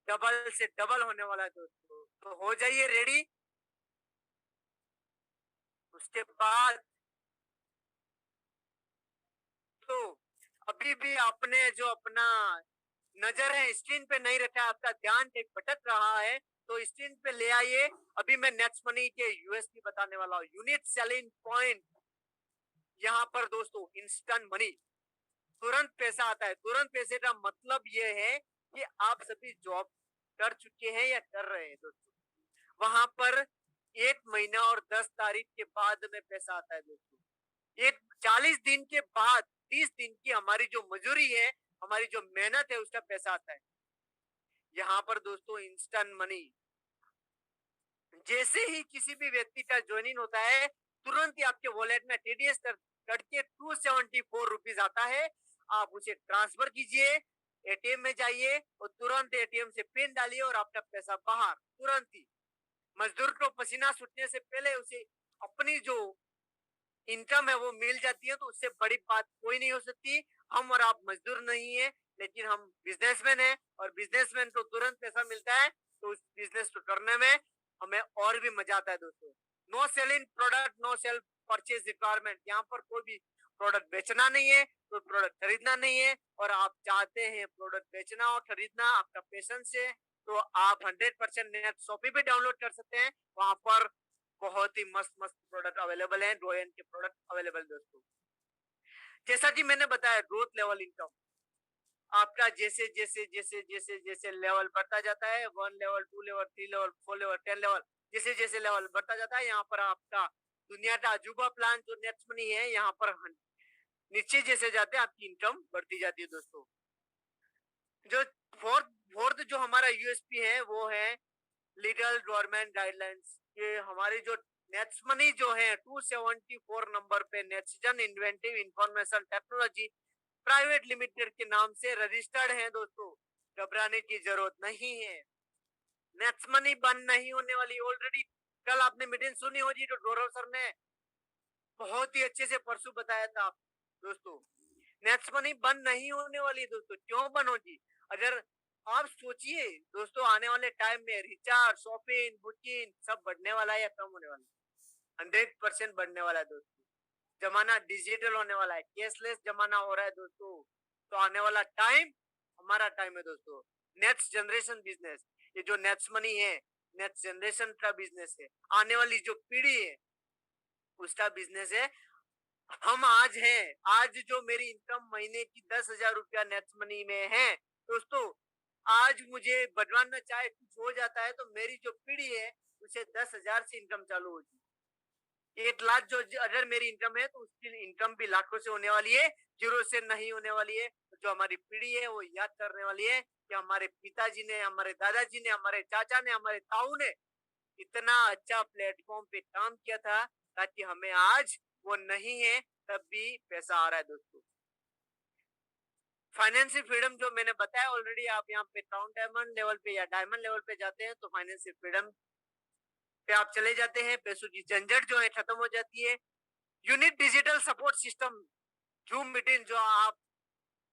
डबल से डबल होने वाला है दोस्तों। तो हो जाइए रेडी। उसके बाद तो अभी भी आपने जो अपना नजर है स्क्रीन पे नहीं रखा, आपका ध्यान एक भटक रहा है, तो स्क्रीन पे ले आइए। अभी मैं नेक्स्ट मनी के यूएसपी बताने वाला हूँ, यूनिक सेलिंग पॉइंट। यहाँ पर दोस्तों इंस्टेंट मनी, तुरंत पैसा आता है। तुरंत पैसे का मतलब ये है कि आप सभी जॉब कर चुके हैं या कर रहे हैं दोस्तों, वहां पर 1 महीना और 10 तारीख के बाद में पैसा आता है दोस्तों। 40 दिन के बाद, 30 दिन की हमारी जो मजूरी है, हमारी जो मेहनत है, उसका पैसा आता है। यहाँ पर दोस्तों इंस्टेंट मनी, जैसे ही किसी भी व्यक्ति का ज्वाइनिंग होता है तुरंत ही आपके वॉलेट में टीडीएस कट के 274 रुपीज आता है। आप उसे ट्रांसफर कीजिए, एटीएम में जाइए और तुरंत एटीएम से पिन डालिए और आपका पैसा बाहर तुरंत ही। मजदूर को पसीना छूटने से पहले उसे अपनी जो इनकम है वो मिल जाती है, तो उससे बड़ी बात कोई नहीं हो सकती। हम और आप मजदूर नहीं है, लेकिन हम बिजनेसमैन है, और बिजनेसमैन को तुरंत पैसा मिलता है। तो उस बिजनेस को करने में हमें और भी मजा आता है दोस्तों। No sale in product, no sale purchase requirement. यहाँ पर कोई भी प्रोडक्ट बेचना नहीं है, कोई प्रोडक्ट खरीदना नहीं है, और आप चाहते हैं प्रोडक्ट बेचना और खरीदना, आपका पेशेंस है, तो आप 100% नेट शॉपी पे डाउनलोड कर सकते हैं। वहां पर बहुत ही मस्त मस्त प्रोडक्ट अवेलेबल हैं, डोयन के प्रोडक्ट अवेलेबल दोस्तों। जैसा कि मैंने बताया, ग्रोथ लेवल इनकम आपका जैसे जैसे जैसे जैसे जैसे लेवल बढ़ता जाता है, 1 level, 2 level, 3 level, 4 level, 10 level, जैसे जैसे लेवल बढ़ता जाता है, यहाँ पर आपका दुनिया का अजूबा प्लान जो नेक्स्ट मनी है, यहाँ पर नीचे जैसे जाते हैं आपकी इनकम बढ़ती जाती है दोस्तों। जो फोर्थ फोर्थ जो हमारा यूएसपी है वो है लीगल गवर्नमेंट गाइडलाइंस। ये हमारी जो नेक्स्ट मनी जो है 274 नंबर पे Nextgen inventive information technology private limited के नाम से रजिस्टर्ड है दोस्तों। घबराने की जरूरत नहीं है, नेक्स्ट मनी बंद नहीं होने वाली। ऑलरेडी कल आपने मीटिंग सुनी होगी जो गौरव सर ने बहुत ही अच्छे से परसों बताया था आप दोस्तों। नेक्स्ट मनी बंद नहीं होने वाली दोस्तों। क्यों बंद होगी? अगर आप सोचिए दोस्तों, आने वाले टाइम में रिचार्ज, शॉपिंग, बुकिंग सब बढ़ने वाला है या कम होने वाला है? 100% बढ़ने वाला है दोस्तों। जमाना डिजिटल होने वाला है, कैशलेस जमाना हो रहा है दोस्तों। तो आने वाला टाइम हमारा टाइम है दोस्तों। नेक्स्ट जनरेशन बिजनेस, ये जो नेक्स्ट मनी है, नेक्स्ट जनरेशन का बिजनेस है, आने वाली जो पीढ़ी है उसका बिजनेस है। हम आज हैं, आज जो मेरी इनकम महीने की 10,000 रुपया नेक्स्ट मनी में है दोस्तों, आज मुझे बढ़वाना चाहे कुछ हो जाता है तो मेरी जो पीढ़ी है उसे 10,000 से इनकम चालू होगी। 1 लाख जो अगर मेरी इनकम है तो उसकी इनकम भी लाखों से होने वाली है, जीरो से नहीं होने वाली है। जो हमारी पीढ़ी है वो याद करने वाली है कि हमारे पिताजी ने, हमारे दादाजी ने, हमारे चाचा ने, हमारे ताऊ ने इतना अच्छा प्लेटफॉर्म पे काम किया था ताकि हमें आज वो नहीं है तब भी पैसा आ रहा है दोस्तों। फाइनेंशियल फ्रीडम जो मैंने बताया ऑलरेडी, आप यहाँ पे टाउन डायमंड लेवल पे या डायमंड लेवल पे जाते हैं तो फाइनेंशियल फ्रीडम पे आप चले जाते हैं, पैसों की झंझट जो है खत्म हो जाती है। Unique digital support system, zoom meeting जो आप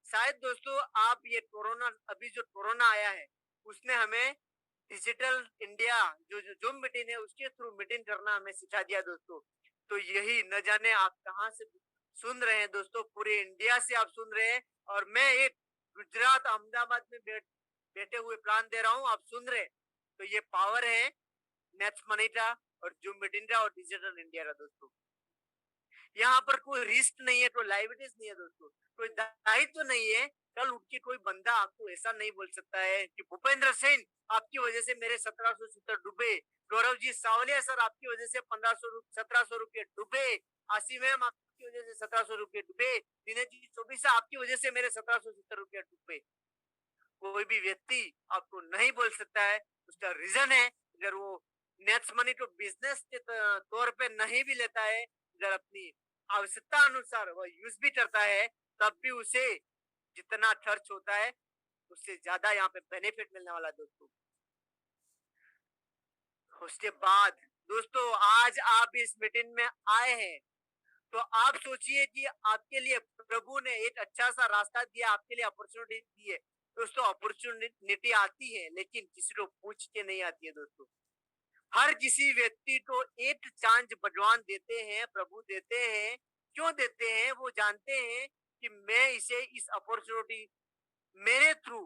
शायद दोस्तों, आप ये कोरोना, अभी जो कोरोना आया है उसने हमें डिजिटल इंडिया जो जो जूम मीटिंग है उसके थ्रू मीटिंग करना हमें सिखा दिया दोस्तों। तो यही न जाने आप कहाँ से सुन रहे हैं दोस्तों, पूरे इंडिया से आप सुन रहे हैं, और मैं एक गुजरात अहमदाबाद में बैठे हुए प्लान दे रहा हूँ, आप सुन रहे हैं। तो ये पावर है नेक्स्ट मनी का और जूम मीटिंग का और डिजिटल इंडिया का दोस्तों। यहाँ पर कोई रिस्क नहीं है, कोई लाइबिलिटीज नहीं है दोस्तों, कोई दायित्व तो नहीं है। कल उठ के कोई बंदा आपको ऐसा नहीं बोल सकता है कि भूपेंद्र सिंह आपकी वजह से मेरे 1770 डूबे, गौरव जी सावलिया सर आपकी वजह से 1700 रुपये डूबे, आसिम मैम आपकी वजह से 1700 रुपये डूबे, दिनेश जी चौबीसा आपकी वजह से मेरे 1770 रुपये डूबे। कोई भी व्यक्ति आपको नहीं बोल सकता है। उसका रीजन है, अगर वो नेक्स्ट मनी को बिजनेस के तौर पे नहीं भी लेता है, अगर अपनी आवश्यकता अनुसार वह यूज भी करता है, तब भी उसे जितना खर्च होता है उससे ज्यादा यहाँ पे बेनिफिट मिलने वाला है दोस्तों। उसके बाद दोस्तों, आज आप इस मीटिंग में आए हैं तो आप सोचिए कि आपके लिए प्रभु ने एक अच्छा सा रास्ता दिया, आपके लिए अपॉर्चुनिटी दी है दोस्तों। अपॉर्चुनिटी आती है लेकिन किसी को पूछ के नहीं आती है दोस्तों। हर किसी व्यक्ति को एक चांस भगवान देते हैं, प्रभु देते हैं। क्यों देते हैं? वो जानते हैं कि मैं इसे, इस अपॉर्चुनिटी मेरे थ्रू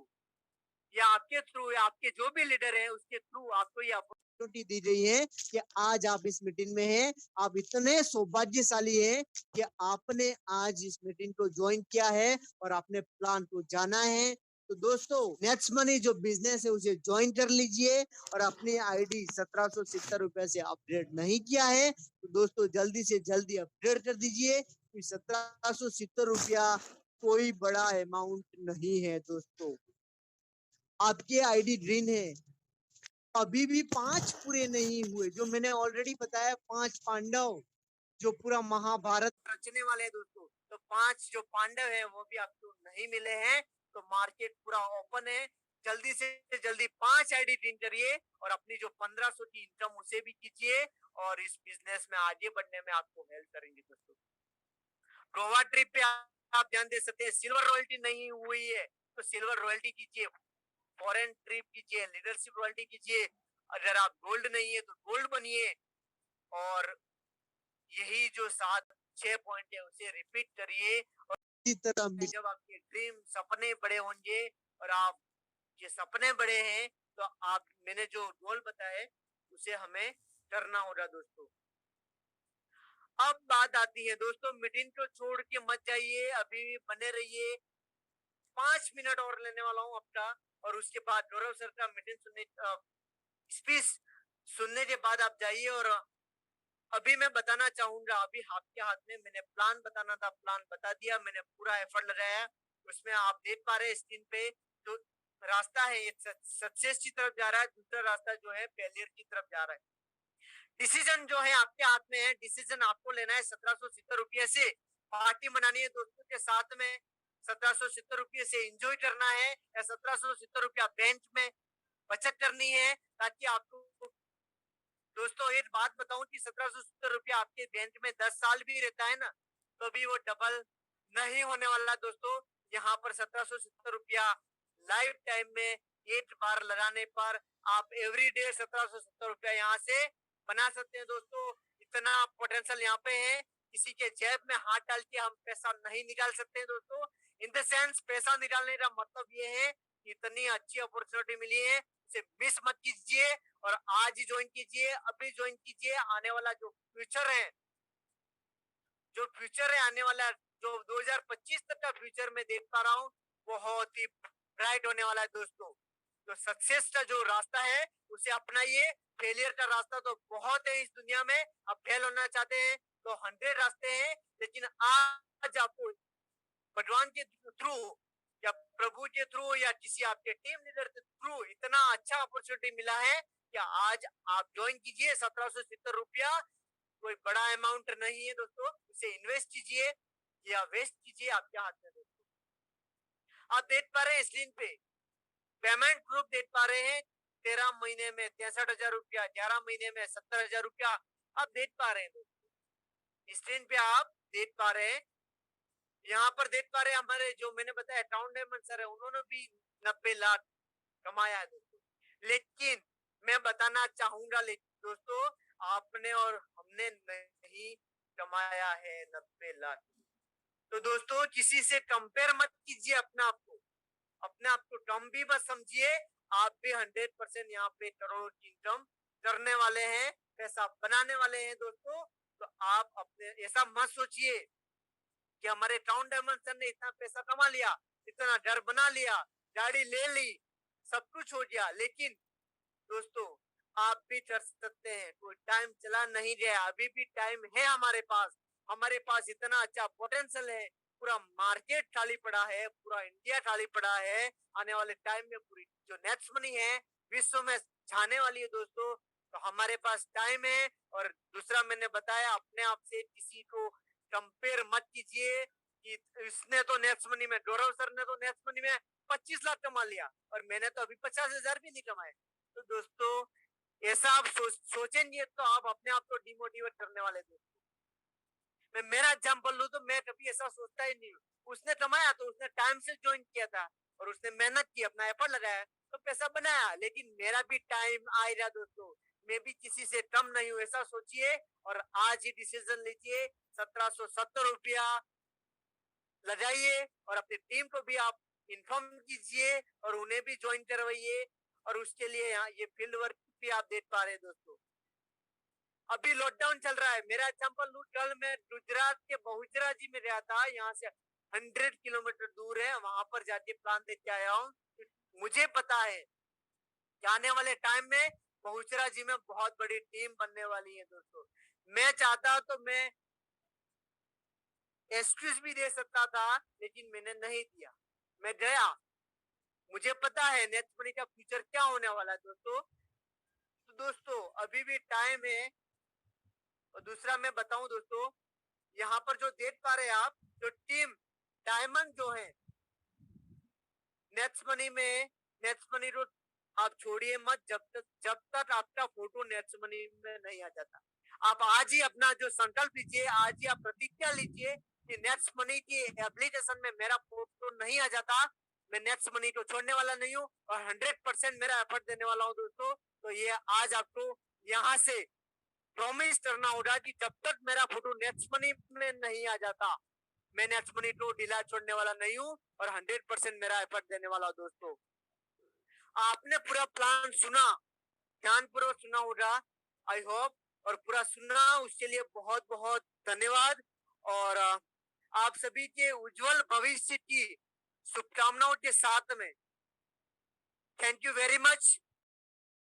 या आपके थ्रू या आपके जो भी लीडर है उसके थ्रू आपको ये अपॉर्चुनिटी दी गई है कि आज आप इस मीटिंग में हैं। आप इतने सौभाग्यशाली हैं कि आपने आज इस मीटिंग को ज्वाइन किया है और आपने प्लान को जाना है। तो दोस्तों, नेक्स्ट मनी जो बिजनेस है उसे ज्वाइन कर लीजिए, और अपनी आईडी 1770 रुपए से अपग्रेड नहीं किया है तो दोस्तों जल्दी से जल्दी अपग्रेड कर दीजिए। 1770 रुपया कोई बड़ा अमाउंट नहीं है दोस्तों। आपके आईडी ग्रीन है, अभी भी 5 पूरे नहीं हुए। जो मैंने ऑलरेडी बताया 5 पांडव जो पूरा महाभारत रचने वाले हैं दोस्तों, तो 5 जो पांडव हैं वो भी आपको नहीं मिले हैं। तो मार्केट पूरा ओपन है, जल्दी से जल्दी 5 आईडी ग्रीन करिए और अपनी जो 1500 की इनकम उसे भी कीजिए, और इस बिजनेस में आगे बढ़ने में आपको हेल्प करेंगे दोस्तों। गोवा ट्रिप पे आप ध्यान दे सकते हैं। सिल्वर रॉयल्टी नहीं हुई है तो सिल्वर रॉयल्टी कीजिए। फॉरेन ट्रिप कीजिए, लीडरशिप रॉयल्टी कीजिए। अगर आप गोल्ड नहीं है तो गोल्ड बनिए, और यही जो 7-6 पॉइंट है उसे रिपीट करिए। और इसी तरह जब आपके ड्रीम सपने बड़े होंगे और आप ये सपने बड़े हैं, तो आप मैंने जो गोल बताए उसे हमें करना होगा दोस्तों। अब बात आती है दोस्तों, मीटिंग को छोड़ के मत जाइए, अभी भी बने रहिए। 5 मिनट और लेने वाला हूँ आपका, और उसके बाद गौरव सर का मीटिंग सुनने स्पीच सुनने के बाद आप जाइए। और अभी मैं बताना चाहूंगा, अभी आपके हाथ में मैंने प्लान बताना था, प्लान बता दिया, मैंने पूरा एफर्ट लगाया। उसमें आप देख पा रहे हैं स्क्रीन पे जो रास्ता है, ये सक्सेस की तरफ जा रहा है, दूसरा रास्ता जो है फेलियर की तरफ जा रहा है। डिसीजन जो है आपके हाथ में है, डिसीजन आपको लेना है। 1770 रुपये से पार्टी मनानी है दोस्तों के साथ में, 1770 रुपये से एंजॉय करना है, या 1770 रुपया बैंक में बचत करनी है, ताकि आपको दोस्तों एक बात बताऊं कि 1770 रुपया आपके बैंक में 10 साल भी रहता है ना, तो भी वो डबल नहीं होने वाला दोस्तों। यहाँ पर 1770 रुपया लाइफ टाइम में एक बार लगाने पर आप एवरी डे 1770 रुपया यहाँ से बना सकते हैं दोस्तों। इतना पोटेंशियल यहाँ पे है, किसी के जेब में हाथ डाल के हम पैसा नहीं निकाल सकते हैं दोस्तों। इन द सेंस पैसा निकालने का मतलब ये है, इतनी अच्छी अपॉर्चुनिटी मिली है, इसे मिस मत कीजिए, और आज ही ज्वाइन कीजिए, अभी ज्वाइन कीजिए। आने वाला जो फ्यूचर है, आने वाला जो 2025 तक का फ्यूचर में देख पा रहा हूँ, बहुत ही ब्राइट होने वाला है दोस्तों। तो सक्सेस का जो रास्ता है उसे अपनाइए। फेलियर का रास्ता तो बहुत है इस दुनिया में, आप फेल होना चाहते हैं तो 100 रास्ते हैं, लेकिन आज आपको भगवान के थ्रू या प्रभु के थ्रू या किसी आपके टीम लीडर के थ्रू इतना अच्छा अपॉर्चुनिटी मिला है कि आज आप ज्वाइन कीजिए। 1770 रुपया कोई बड़ा अमाउंट नहीं है दोस्तों, इसे इन्वेस्ट कीजिए या वेस्ट कीजिए, आपके हाथ में दोस्तों। आप देख पा रहे हैं स्क्रीन पे पेमेंट प्रूफ देख पा रहे हैं, 13 महीने में 63,000 रुपया, 11 महीने में 70,000 रुपया आप देख पा रहे हैं दोस्तों। स्क्रीन पे आप देख पा रहे हैं, यहाँ पर देख पा रहे हैं हमारे जो मैंने बताया अकाउंट डायमंड सर है, उन्होंने भी 90 लाख कमाया है दोस्तों। लेकिन मैं बताना चाहूंगा दोस्तों, आपने और हमने नहीं कमाया है 90 लाख। तो दोस्तों किसी से कंपेयर मत कीजिए अपने आप को, अपने आप को कम भी मत समझिए। आप भी 100% यहाँ पे करोड़ की इनकम करने वाले हैं, पैसा बनाने वाले हैं दोस्तों। तो आप अपने ऐसा मत सोचिए कि हमारे टाउन डायमंड सर ने इतना पैसा कमा लिया, इतना घर बना लिया, गाड़ी ले ली, सब कुछ हो गया। लेकिन दोस्तों आप भी कर सकते हैं, कोई टाइम चला नहीं गया, अभी भी टाइम है हमारे पास। हमारे पास इतना अच्छा पोटेंशियल है, पूरा मार्केट खाली पड़ा है, पूरा इंडिया खाली पड़ा है। आने वाले टाइम में पूरी जो नेक्स्ट मनी है विश्व में छाने वाली है दोस्तों। तो हमारे पास टाइम है। और दूसरा मैंने बताया, अपने आप से किसी को कंपेयर मत कीजिए कि इसने तो नेक्स्ट मनी में, गौरव सर ने तो नेक्स्ट मनी में 25 लाख कमा लिया और मैंने तो अभी 50,000 भी नहीं कमाए। तो दोस्तों ऐसा आप सोचेंगे तो आप अपने आप को डिमोटिवेट करने वाले दोस्तों। मैं मेरा एग्जाम्पल लूं तो मैं कभी ऐसा सोचता ही नहीं हूँ। उसने कमाया तो उसने टाइम से ज्वाइन किया था और उसने मेहनत की, अपना एफर्ट लगाया तो पैसा बनाया। लेकिन मेरा भी टाइम आएगा दोस्तों, मैं भी किसी से कम नहीं हूँ, ऐसा सोचिए और आज ही डिसीजन लीजिए। 1770 रुपया लगाइए और अपनी टीम को भी आप इन्फॉर्म कीजिए और उन्हें भी ज्वाइन करवाइए। और उसके लिए यहाँ ये फील्ड वर्क भी आप देख पा रहे हैं दोस्तों। अभी लॉकडाउन चल रहा है, मेरा एग्जाम्पल लूं, कल मैं गुजरात के बहुचराजी में गया था, यहाँ से 100 किलोमीटर दूर है, वहां पर जाके प्लान देख के आया हूँ। मुझे पता है कि आने वाले टाइम में बहुचराजी में बहुत बड़ी टीम बनने वाली है दोस्तों। मैं चाहता तो मैं एक्सक्यूज भी दे सकता था, लेकिन मैंने नहीं दिया, मैं गया। मुझे पता है नेक्स्ट मनी का फ्यूचर क्या होने वाला है दोस्तों। तो दोस्तों अभी भी टाइम है। और दूसरा मैं बताऊं दोस्तों, यहाँ पर जो देख पा रहे हैं आप, जो टीम डायमंड जो है नेक्स्ट मनी में, नेक्स्ट मनी को आप छोड़िए मत जब तक आपका फोटो नेक्स्ट मनी में नहीं आ जाता। आप आज ही अपना जो संकल्प लीजिए, आज ही आप प्रतिज्ञा लीजिए कि नेक्स्ट मनी की एप्लीकेशन में मेरा फोटो नहीं आ जाता मैं नेक्स्ट मनी तो छोड़ने वाला नहीं हूँ और 100% मेरा एफर्ट देने वाला हूँ दोस्तों। तो ये आज आपको यहाँ से प्रॉमिस करना होगा कि जब तक मेरा फोटो नेक्स्ट मनी में नहीं आ जाता, मैं नेक्स्ट मनी तो ढीला छोड़ने वाला नहीं हूँ और 100% मेरा एफर्ट देने वाला हूँ दोस्तों। आपने पूरा प्लान सुना, ध्यानपूर्वक सुना होगा आई होप, और पूरा सुना उसके लिए बहुत बहुत धन्यवाद। और आप सभी के उज्जवल भविष्य की शुभकामनाओं के साथ में थैंक यू वेरी मच।